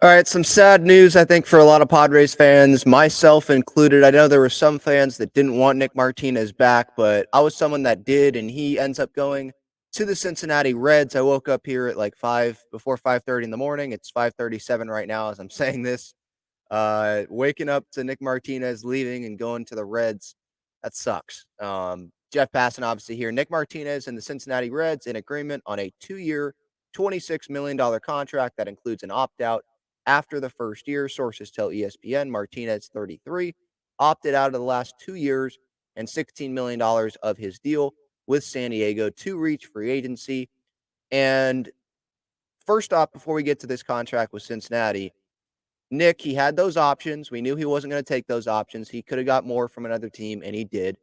All right, some sad news, I think, for a lot of Padres fans, myself included. I know there were some fans that didn't want Nick Martinez back, but I was someone that did, and he ends up going to the Cincinnati Reds. I woke up here at like before 5:30 in the morning. It's 5:37 right now as I'm saying this. Waking up to Nick Martinez leaving and going to the Reds, that sucks. Jeff Passan obviously here. Nick Martinez and the Cincinnati Reds in agreement on a 2-year, $26 million contract that includes an opt-out after the first year. Sources tell ESPN Martinez, 33, opted out of the last 2 years and $16 million of his deal with San Diego to reach free agency. And first off, before we get to this contract with Cincinnati, Nick, he had those options. We knew he wasn't going to take those options. He could have got more from another team, and he did.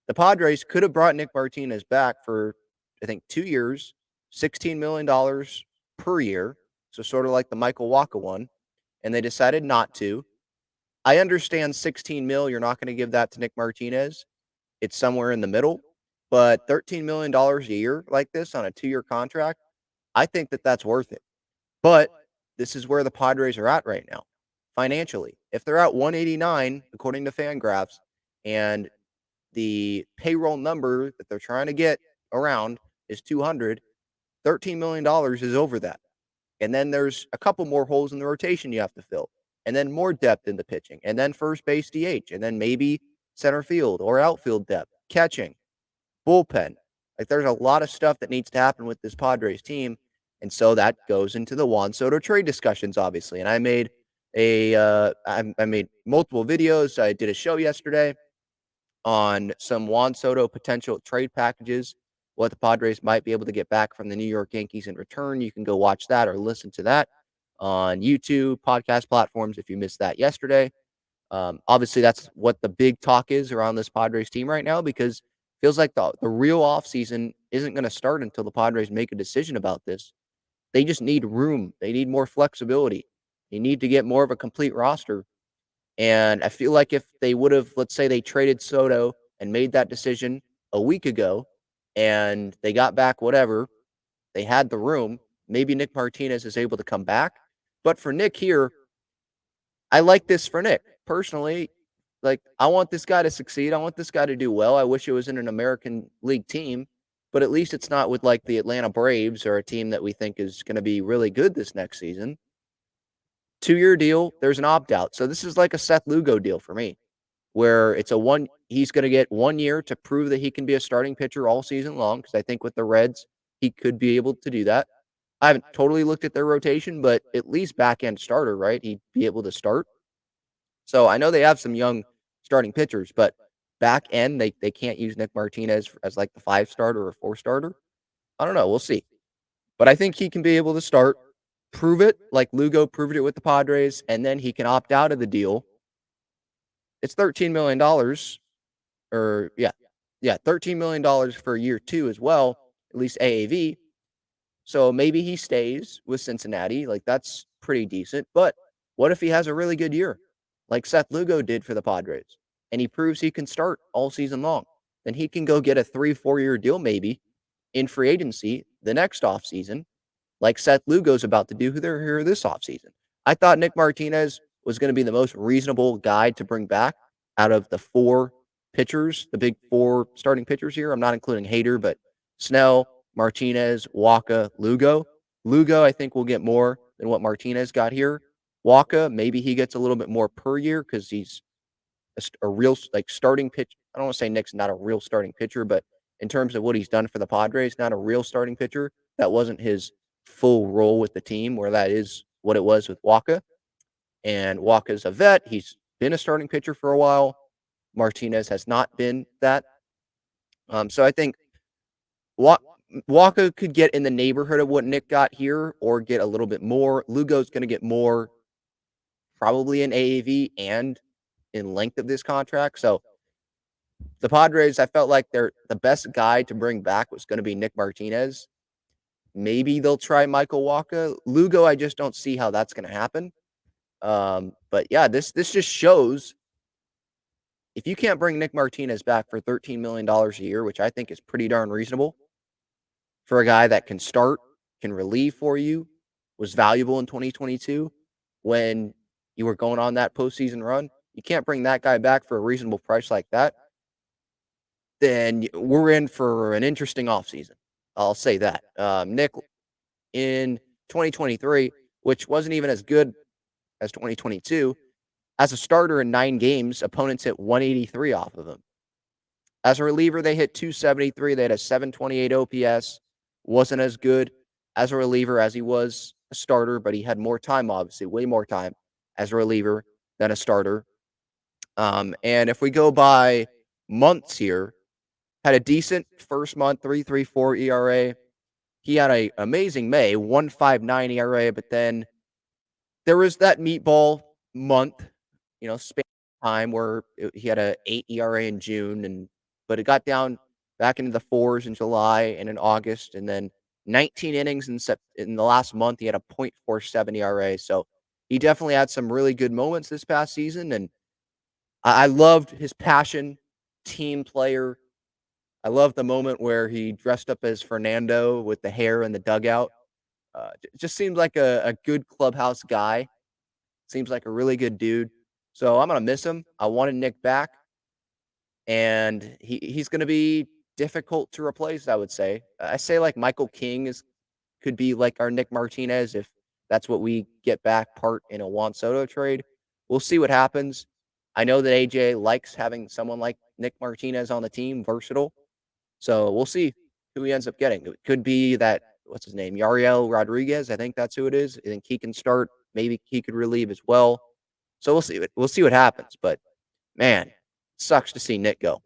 The Padres could have brought Nick Martinez back for, I think, 2 years, $16 million per year. So sort of like the Michael Wacha one. And they decided not to. I understand 16 mil. You're not going to give that to Nick Martinez. It's somewhere in the middle. But $13 million a year like this on a 2-year contract, I think that that's worth it. But this is where the Padres are at right now financially. If they're at 189, according to Fangraphs, and the payroll number that they're trying to get around is 200, $13 million is over that. And then there's a couple more holes in the rotation you have to fill, and then more depth in the pitching, and then first base DH, and then maybe center field or outfield depth, catching, bullpen. Like there's a lot of stuff that needs to happen with this Padres team. And so that goes into the Juan Soto trade discussions, obviously. And I made I made multiple videos. I did a show yesterday on some Juan Soto potential trade packages, what the Padres might be able to get back from the New York Yankees in return. You can go watch that or listen to that on YouTube, podcast platforms if you missed that yesterday. Obviously, that's what the big talk is around this Padres team right now because it feels like the real offseason isn't going to start until the Padres make a decision about this. They just need room. They need more flexibility. They need to get more of a complete roster. And I feel like if they would have, let's say they traded Soto and made that decision a week ago and they got back whatever, they had the room, maybe Nick Martinez is able to come back. But for Nick here, I like this for Nick. Personally, like I want this guy to succeed. I want this guy to do well. I wish it was in an American League team, but at least it's not with like the Atlanta Braves or a team that we think is going to be really good this next season. 2-year deal, there's an opt-out. So this is like a Seth Lugo deal for me, where it's he's going to get 1 year to prove that he can be a starting pitcher all season long, because I think with the Reds, he could be able to do that. I haven't totally looked at their rotation, but at least back-end starter, right? He'd be able to start. So I know they have some young starting pitchers, but back end, they can't use Nick Martinez as like the 5 starter or 4 starter. I don't know. We'll see. But I think he can be able to start, prove it like Lugo proved it with the Padres, and then he can opt out of the deal. It's $13 million, or yeah, $13 million for year 2 as well, at least AAV. So maybe he stays with Cincinnati. Like that's pretty decent. But what if he has a really good year, like Seth Lugo did for the Padres, and he proves he can start all season long? Then he can go get a 3-4 year deal maybe in free agency the next offseason, like Seth Lugo's about to do here this offseason. I thought Nick Martinez was going to be the most reasonable guy to bring back out of the 4 pitchers, the big 4 starting pitchers here. I'm not including Hader, but Snell, Martinez, Wacha, Lugo. Lugo, I think, will get more than what Martinez got here. Wacha, maybe he gets a little bit more per year because he's a real like starting pitch. I don't want to say Nick's not a real starting pitcher, but in terms of what he's done for the Padres, not a real starting pitcher. That wasn't his full role with the team, where that is what it was with Wacha. And Wacha's a vet. He's been a starting pitcher for a while. Martinez has not been that. So I think Wacha could get in the neighborhood of what Nick got here or get a little bit more. Lugo's going to get more probably in AAV and in length of this contract. So the Padres, I felt like the best guy to bring back was going to be Nick Martinez. Maybe they'll try Michael Wacha. Lugo, I just don't see how that's going to happen. But yeah, this just shows if you can't bring Nick Martinez back for $13 million a year, which I think is pretty darn reasonable for a guy that can start, can relieve for you, was valuable in 2022. when you were going on that postseason run. You can't bring that guy back for a reasonable price like that. Then we're in for an interesting offseason. I'll say that. Nick in 2023, which wasn't even as good as 2022, as a starter in 9 games, opponents hit 183 off of him. As a reliever, they hit 273. They had a 728 OPS. Wasn't as good as a reliever as he was a starter, but he had more time, obviously, way more time as a reliever than a starter. And if we go by months here, had a decent first month, 3.34 ERA. He had a amazing May, 1.59 ERA, but then there was that meatball month, span of time where he had a 8 ERA in June, but it got down back into the fours in July and in August, and then 19 innings in the last month. He had a .47 ERA, so he definitely had some really good moments this past season, and I loved his passion, team player. I love the moment where he dressed up as Fernando with the hair in the dugout. Just seemed like a good clubhouse guy. Seems like a really good dude. So I'm gonna miss him. I wanted Nick back, and he's gonna be difficult to replace, I would say. I say like Michael King is could be like our Nick Martinez if that's what we get back part in a Juan Soto trade. We'll see what happens. I know that AJ likes having someone like Nick Martinez on the team, versatile. So we'll see who he ends up getting. It could be that what's his name, Yariel Rodriguez. I think that's who it is. I think he can start. Maybe he could relieve as well. So we'll see. We'll see what happens. But man, sucks to see Nick go.